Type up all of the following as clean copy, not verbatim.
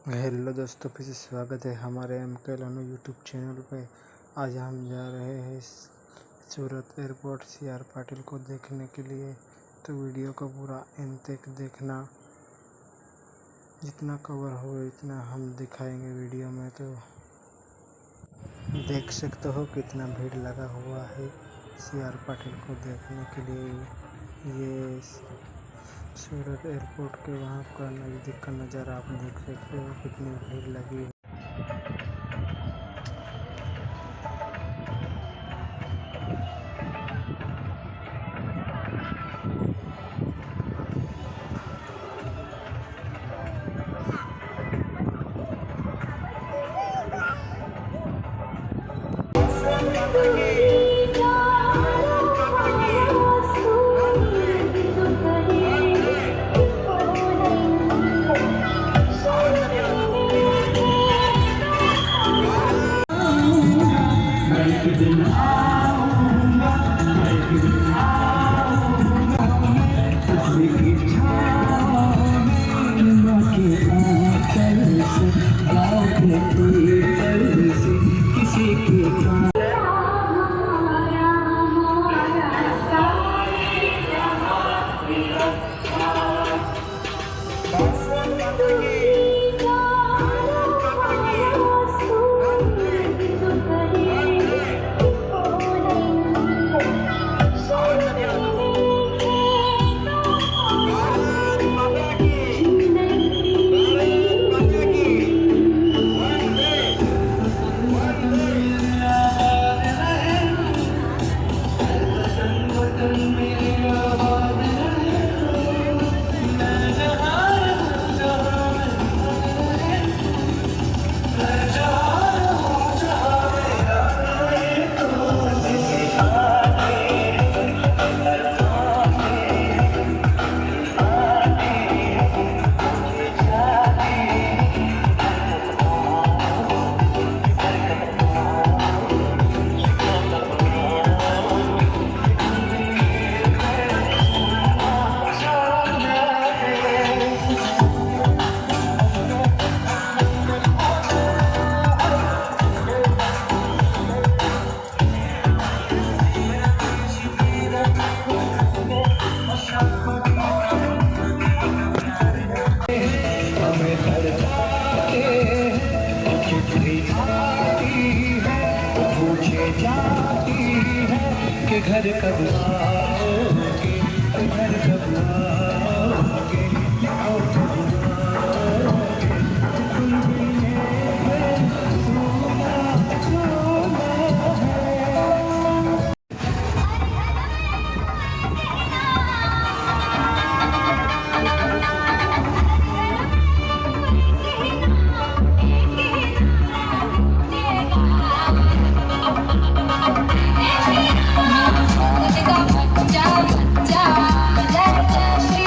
Hello दोस्तों, फिर से स्वागत है हमारे MK लानू यूट्यूब चैनल पे। आज हम जा रहे हैं सूरत एयरपोर्ट CR पाटिल को देखने के लिए। तो वीडियो को पूरा एंड तक देखना, जितना कवर हो इतना हम दिखाएंगे वीडियो में। तो देख सकते हो कितना भीड़ लगा हुआ है CR पाटिल को देखने के लिए। ये सूरत एयरपोर्ट के वहाँ का नज़दीक का नज़ारा आप देख सकते हो, कितनी भीड़ लगी है। घर कब आओगे, घर कब आओगे, आओ कब आओगे, तुम बिने सोना सोना जा जा जा जा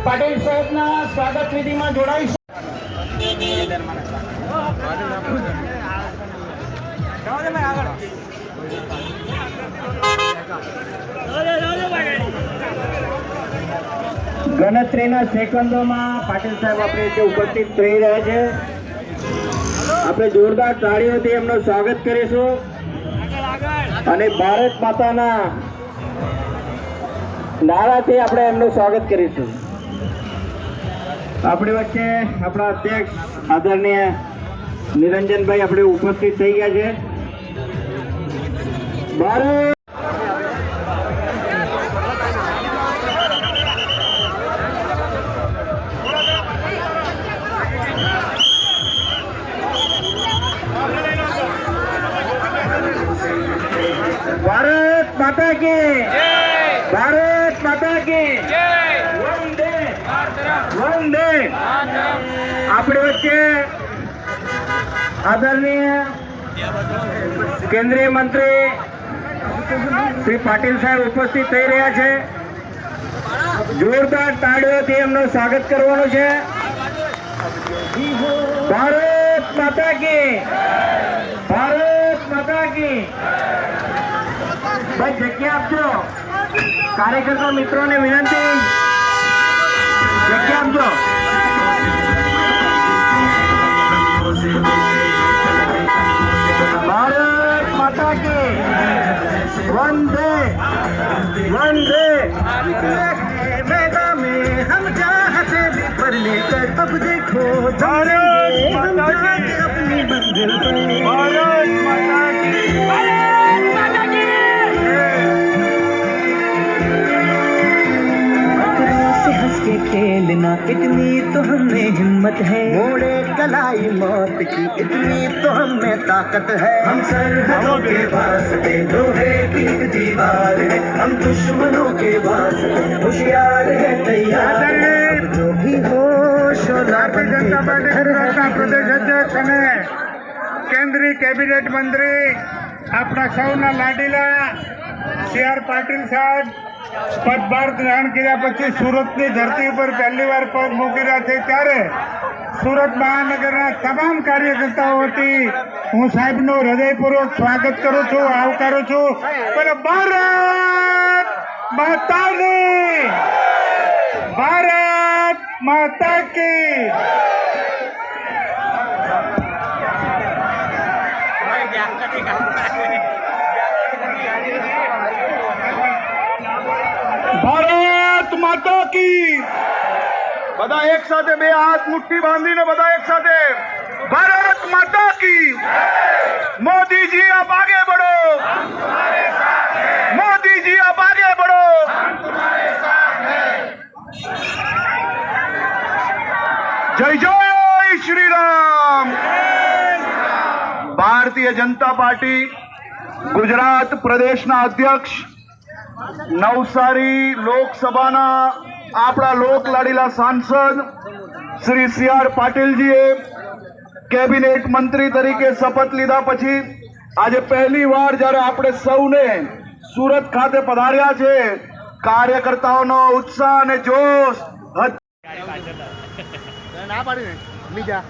પાટીલ સાહેબના સ્વાગત વિધિમાં જોડાઈશું. ગણતરીના સેકન્ડોમાં પાટીલ સાહેબ આપણે જે ઉપસ્થિત થઈ રહ્યા છે, આપણે જોરદાર તાળીઓથી એમનું સ્વાગત કરીશું અને ભારત માતાના નારાથી આપણે એમનું સ્વાગત કરીશું. આપણી વચ્ચે આપણા અધ્યક્ષ આદરણીય નિરંજનભાઈ આપણે ઉપસ્થિત થઈ ગયા છે. ભારત भारत माता की भारत माता की वंदे वंदे. આપણી વચ્ચે આદરણીય કેન્દ્રીય મંત્રી શ્રી પાટીલ સાહેબ ઉપસ્થિત થઈ રહ્યા છે. જોરદાર તાળીઓથી એમનું સ્વાગત કરવાનું છે. ભારત માતા કી ભારત માતા કી. ભાઈ જગ્યા આપજો. કાર્યકર્તા મિત્રોને વિનંતી, જગ્યા આપજો. ભારત માતા કી વંદે वंदे. मैदान में हम चाहते पर लेकर अब देखो भारत माता की अपनी मंजिल पर. भारत माता की हंस के खेलना इतनी तो हमें हिम्मत है, मोड़े कलाई मौत की इतनी तो हमें ताकत है. हम सरहदों के वास्ते लोहे की एक दीवार है, हम दुश्मनों के वास्ते होशियार है तैयार है. जो भी हो भारतीय जनता पार्टी ગુજરાતના પ્રદેશ અધ્યક્ષ અને કેન્દ્રીય કેબિનેટ મંત્રી આપણા સૌના લાડીલા સી.આર. પાટીલ સાહેબ પદભાર ગ્રહણ કર્યા પછી સુરતની ધરતી ઉપર પહેલી વાર પગ મૂકી રહ્યા છે, ત્યારે સુરત મહાનગરના તમામ કાર્યકર્તાઓ વતી હું સાહેબનું હૃદયપૂર્વક સ્વાગત કરું છું, આવકારું છું. પણ ભારત માતાની ભારત માતા કી. ભારત માતા કી. બધા એક સાથે બે હાથ મુઠ્ઠી બાંધીને બધા એક સાથે ભારત માતા કી. मोदी जी आप आगे बढ़ो, मोदी जी आप आगे बढ़ो. जय जय श्री राम. ભારતીય જનતા પાર્ટી ગુજરાત પ્રદેશના અધ્યક્ષ, નવસારી લોકસભાના આપણા લોકલાડીલા સાંસદ શ્રી સી.આર. પાટીલજીએ કેબિનેટ મંત્રી તરીકે શપથ લીધા પછી આજે પહેલી વાર જ્યારે આપણે સૌને સુરત ખાતે પધાર્યા છે, કાર્યકર્તાઓનો ઉત્સાહ અને જોશ ના પાડી બીજા